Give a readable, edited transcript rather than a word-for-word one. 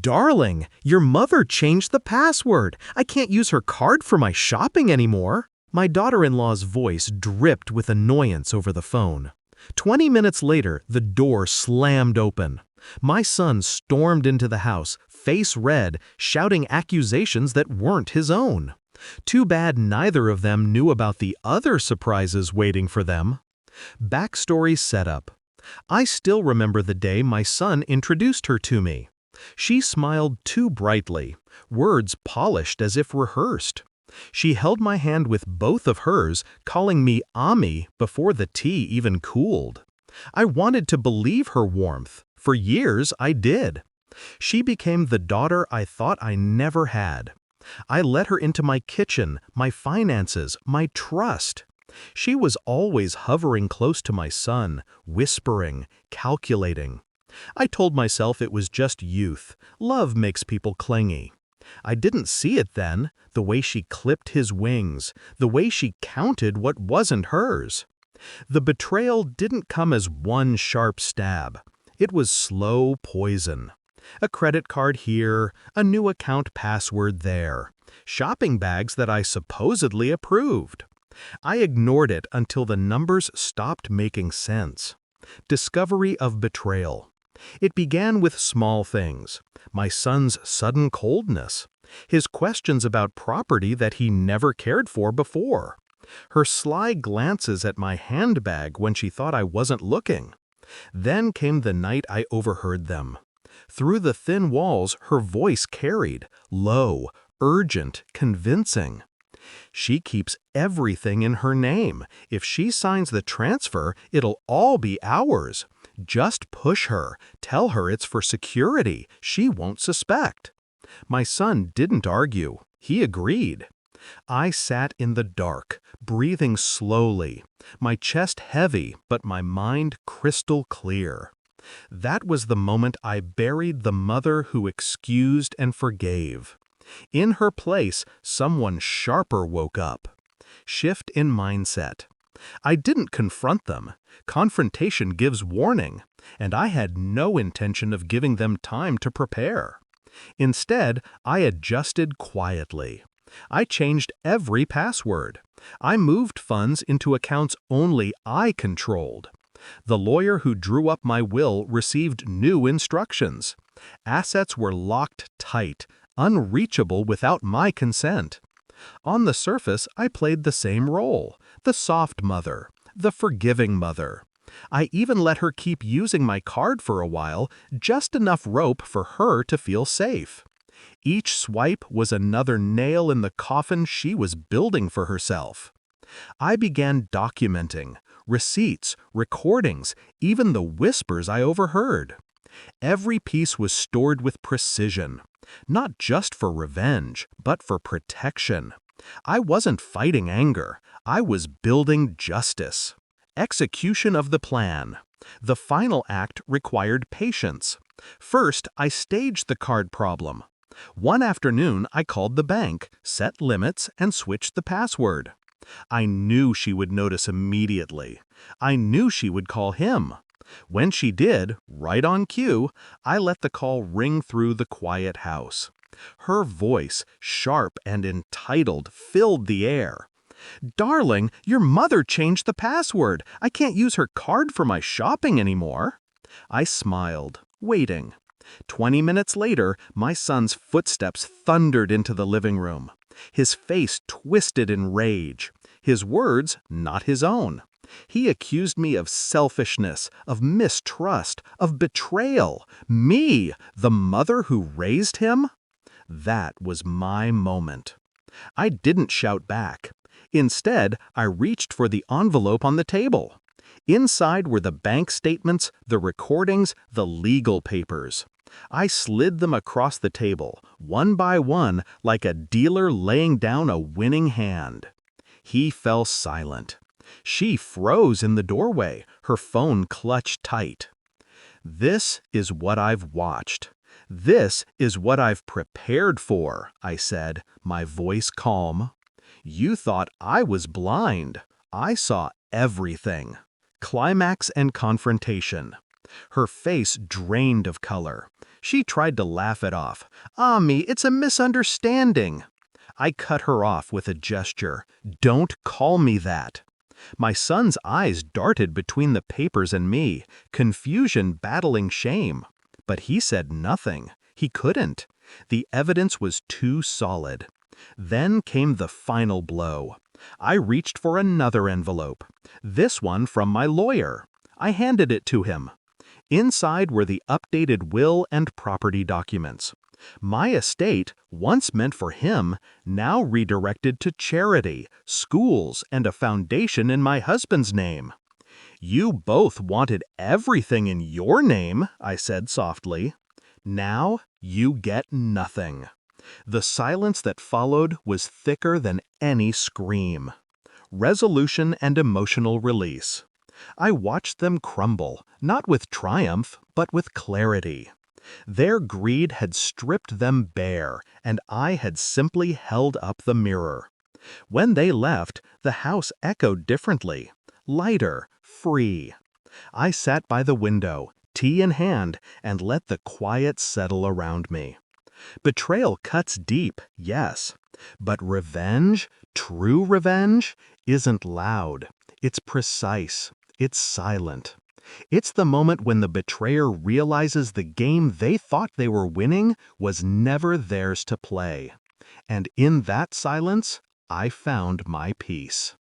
Darling, your mother changed the password. I can't use her card for my shopping anymore. My daughter-in-law's voice dripped with annoyance over the phone. 20 minutes later, the door slammed open. My son stormed into the house, face red, shouting accusations that weren't his own. Too bad neither of them knew about the other surprises waiting for them. Backstory setup. I still remember the day my son introduced her to me. She smiled too brightly, words polished as if rehearsed. She held my hand with both of hers, calling me Ami before the tea even cooled. I wanted to believe her warmth. For years, I did. She became the daughter I thought I never had. I let her into my kitchen, my finances, my trust. She was always hovering close to my son, whispering, calculating. I told myself it was just youth. Love makes people clingy. I didn't see it then, the way she clipped his wings, the way she counted what wasn't hers. The betrayal didn't come as one sharp stab. It was slow poison. A credit card here, a new account password there, shopping bags that I supposedly approved. I ignored it until the numbers stopped making sense. Discovery of betrayal. It began with small things. My son's sudden coldness. His questions about property that he never cared for before. Her sly glances at my handbag when she thought I wasn't looking. Then came the night I overheard them. Through the thin walls, her voice carried, low, urgent, convincing. She keeps everything in her name. If she signs the transfer, it'll all be ours. Just push her. Tell her it's for security. She won't suspect. My son didn't argue. He agreed. I sat in the dark, breathing slowly, my chest heavy but my mind crystal clear. That was the moment I buried the mother who excused and forgave. In her place, someone sharper woke up. Shift in mindset. I didn't confront them. Confrontation gives warning, and I had no intention of giving them time to prepare. Instead, I adjusted quietly. I changed every password. I moved funds into accounts only I controlled. The lawyer who drew up my will received new instructions. Assets were locked tight, unreachable without my consent. On the surface, I played the same role, the soft mother, the forgiving mother. I even let her keep using my card for a while, just enough rope for her to feel safe. Each swipe was another nail in the coffin she was building for herself. I began documenting, receipts, recordings, even the whispers I overheard. Every piece was stored with precision, not just for revenge, but for protection. I wasn't fighting anger, I was building justice. Execution of the plan. The final act required patience. First, I staged the card problem. One afternoon, I called the bank, set limits, and switched the password. I knew she would notice immediately. I knew she would call him. When she did, right on cue, I let the call ring through the quiet house. Her voice, sharp and entitled, filled the air. "Darling, your mother changed the password. I can't use her card for my shopping anymore." I smiled, waiting. 20 minutes later, my son's footsteps thundered into the living room. His face twisted in rage. His words, not his own. He accused me of selfishness, of mistrust, of betrayal. Me, the mother who raised him? That was my moment. I didn't shout back. Instead, I reached for the envelope on the table. Inside were the bank statements, the recordings, the legal papers. I slid them across the table, one by one, like a dealer laying down a winning hand. He fell silent. She froze in the doorway, her phone clutched tight. "This is what I've watched. This is what I've prepared for," I said, my voice calm. "You thought I was blind. I saw everything." Climax and confrontation. Her face drained of color. She tried to laugh it off. "Ami, it's a misunderstanding." I cut her off with a gesture. "Don't call me that." My son's eyes darted between the papers and me, confusion battling shame. But he said nothing. He couldn't. The evidence was too solid. Then came the final blow. I reached for another envelope, this one from my lawyer. I handed it to him. Inside were the updated will and property documents. My estate, once meant for him, now redirected to charity, schools, and a foundation in my husband's name. "You both wanted everything in your name," I said softly. "Now you get nothing." The silence that followed was thicker than any scream. Resolution and emotional release. I watched them crumble, not with triumph, but with clarity. Their greed had stripped them bare, and I had simply held up the mirror. When they left, the house echoed differently, lighter, free. I sat by the window, tea in hand, and let the quiet settle around me. Betrayal cuts deep, yes, but revenge, true revenge, isn't loud. It's precise. It's silent. It's the moment when the betrayer realizes the game they thought they were winning was never theirs to play. And in that silence, I found my peace.